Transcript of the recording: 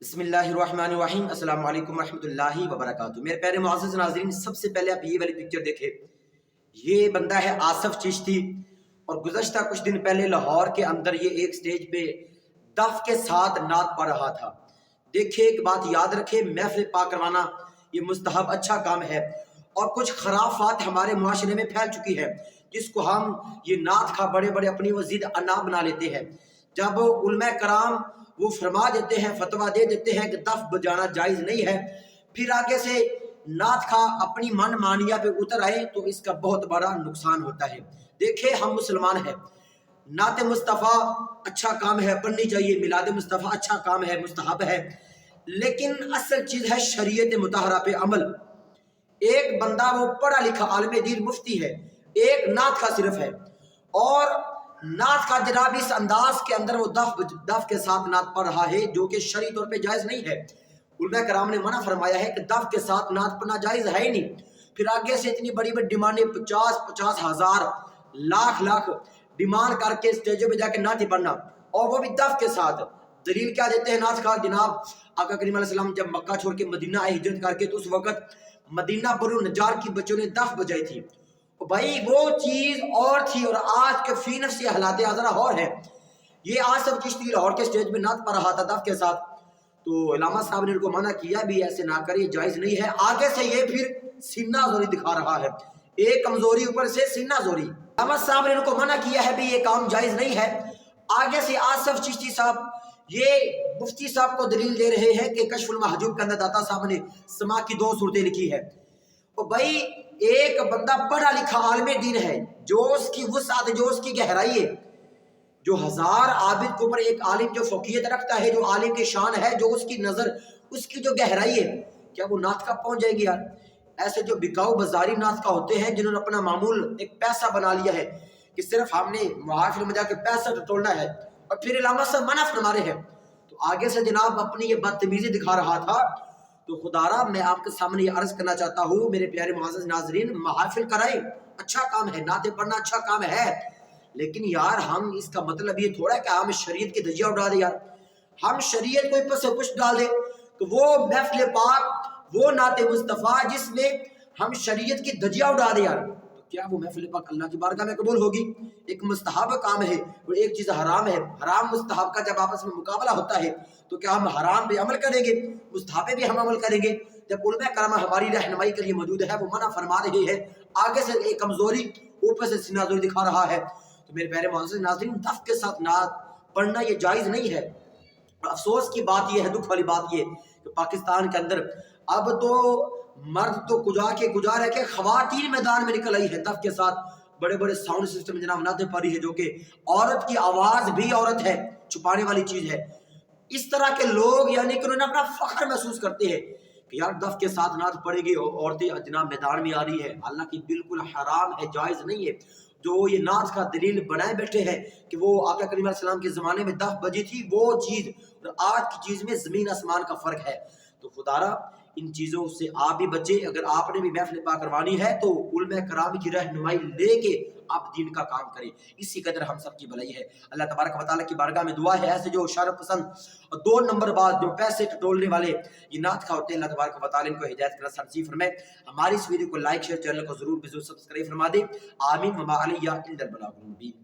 बिस्मिल्लाहिर्रहमानिर्रहीम अस्सलाम वालेकुम रहमतुल्लाहि व बरकातुहू। मेरे प्यारे मुअज़्ज़ज़ नाज़रीन, सबसे पहले आप ये वाली पिक्चर देखें। ये बंदा है आसिफ चिश्ती और गुज़श्ता कुछ दिन पहले लाहौर के अंदर ये एक स्टेज पे दफ के साथ नात पढ़ रहा था। देखिए, एक बात याद रखें, महफ़िल पाक करवाना ये मुस्तहब अच्छा काम है और कुछ खराफात हमारे मुआशरे में फैल चुकी है जिसको हम ये नात खा बड़े बड़े अपनी वज़ीद अना बना लेते हैं। जब उलमा कराम वो फरमा देते हैं, फतवा दे देते हैं कि दफ बजाना जायज़ नहीं है, फिर आगे से नात खा अपनी मन मानिया पे उतर आए तो इसका बहुत बड़ा नुकसान होता है। देखिए, हम मुसलमान हैं, नात मुस्तफ़ा अच्छा काम है, पढ़नी चाहिए, मिलाद मुस्तफ़ा अच्छा काम है, मुस्तहब है, लेकिन असल चीज़ है शरीयत मुतहरा पे अमल। एक बंदा वो पढ़ा लिखा आलिम दीन मुफ्ती है, एक नात खा सिर्फ है, और नात का जनाब इस अंदाज के अंदर वो दफ के साथ नात पढ़ रहा है जो कि शरई तौर पे जायज़ नहीं है। उलमा कराम ने मना फरमाया है कि दफ के साथ नात पढ़ना जायज़ है ही नहीं। फिर आगे से इतनी बड़ी बड़ी डिमांडें 50-50 हज़ार लाख डिमांड करके स्टेजों पे जाके नात ही पढ़ना, और वो भी दफ के साथ। दलील क्या देते हैं नात का? जनाब आका करीम अलैहि सल्लम जब मक्का छोड़ के मदीना आए हिजरत करके, तो उस वक्त मदीना बनु नजार की बच्चों ने दफ बजाई थी। भाई वो चीज और थी और आज के फी नफ्सी हालात जरा और है। ये आसिफ चिश्ती लाहौर के स्टेज में नात पढ़ रहा था दफ के साथ, तो इलामा साहब ने उनको मना किया भी ऐसे ना करिए, जायज नहीं है। आगे से ये फिर सीना जोरी दिखा रहा है, एक कमजोरी ऊपर से सीना जोरी। इलामा साहब ने उनको मना किया है भी ये काम जायज नहीं है। आगे से आसिफ चिश्ती साहब ये मुफ्ती साहब को दलील दे रहे हैं कि कश्फुल महजूब के अंदर दाता साहब ने समा की 2 सूरतें लिखी है। तो भाई एक बंदा पढ़ा लिखा आलिम दीन है, जो उसकी वुसअत, जो उसकी गहराई है, जो 1000 आबिद के ऊपर एक आलिम जो फौकियत रखता है, जो आलिम की शान है, जो उसकी नजर, उसकी जो गहराई है, क्या वो नात का पहुंच जाएगी यार? ऐसे जो बिकाऊ बाजारी नात का होते हैं जिन्होंने अपना मामूल एक पैसा बना लिया है कि सिर्फ हमने महफिल में जाके पैसा टटोलना है, और फिर इलामा साहब मना फरमा रहे हैं, तो आगे से जनाब अपनी ये बदतमीजी दिखा रहा था। तो खुदारा मैं आपके सामने ये अर्ज करना चाहता हूँ, मेरे प्यारे मुअज़्ज़ज़ नाज़रीन, महफिल कराएं, अच्छा काम है, नाते पढ़ना अच्छा काम है, लेकिन यार हम इसका मतलब ये थोड़ा कि हम शरीयत की धज्जियां उड़ा दे। यार हम शरीयत को ऊपर से कुछ डाल दे तो वो महफिल पाक, वो नाते मुस्तफ़ा जिसमें हम शरीयत की धज्जियां उड़ा दे यार, तो क्या वो महफिल पाक अल्लाह की बारगाह में कबूल होगी? एक मुस्तहब काम है और एक चीज़ हराम है। हराम मुस्तहब का जब आपस में मुकाबला होता है तो क्या हम हराम पे अमल करेंगे, मुस्तहब पे भी हम अमल करेंगे? जब उलमा कराम हमारी रहनुमाई के लिए मौजूद है, वो मना फरमा रहे हैं, आगे से एक कमजोरी, ऊपर से सीनाजोरी दिखा रहा है। तो मेरे प्यारे मुअज़्ज़ज़ नाज़रीन, दफ के साथ नात पढ़ना ये जायज़ नहीं है। अफसोस की बात यह है, दुख वाली बात यह कि पाकिस्तान के अंदर अब तो मर्द तो गुजा रह के खवातीन मैदान में निकल आई है दफ के साथ। बड़े बड़े साउंड सिस्टम जनाब नाते पड़ी है, जो कि औरत की आवाज भी औरत है, छुपाने वाली चीज है। इस तरह के लोग यानी कि उन्होंने अपना फख्र महसूस करते हैं कि यार दफ के साथ नात पड़ेगी और औरतें जनाब मैदान में आ रही है। हालांकि बिल्कुल हराम है, जायज नहीं है। जो ये नात का दलील बनाए बैठे हैं कि वो आका करीम अलैहि सलाम के ज़माने में दफ बजी थी, वो चीज़ और आज की चीज़ में ज़मीन आसमान का फ़र्क है। तो खुदारा इन चीज़ों से आप भी बचे। अगर आपने भी महफिल पाक करवानी है तो उलमा कराम की रहनुमाई लेके आप दीन का काम करें, इसी कदर हम सब की भलाई है। अल्लाह तबारक व तआला की बारगाह में दुआ है, ऐसे जो शर्फ पसंद और 2 नंबर बाद जो पैसे टटोलने वाले ये नात खा होते हैं, अल्लाह तबारक व तआला इनको हिदायत का रास्ता नसीब फरमाए। हमारी इस वीडियो को लाइक शेयर, चैनल को जरूर सब्सक्राइब फरमा दे। आमीन व मा अलैया इल्लल बलागुल मुबीन।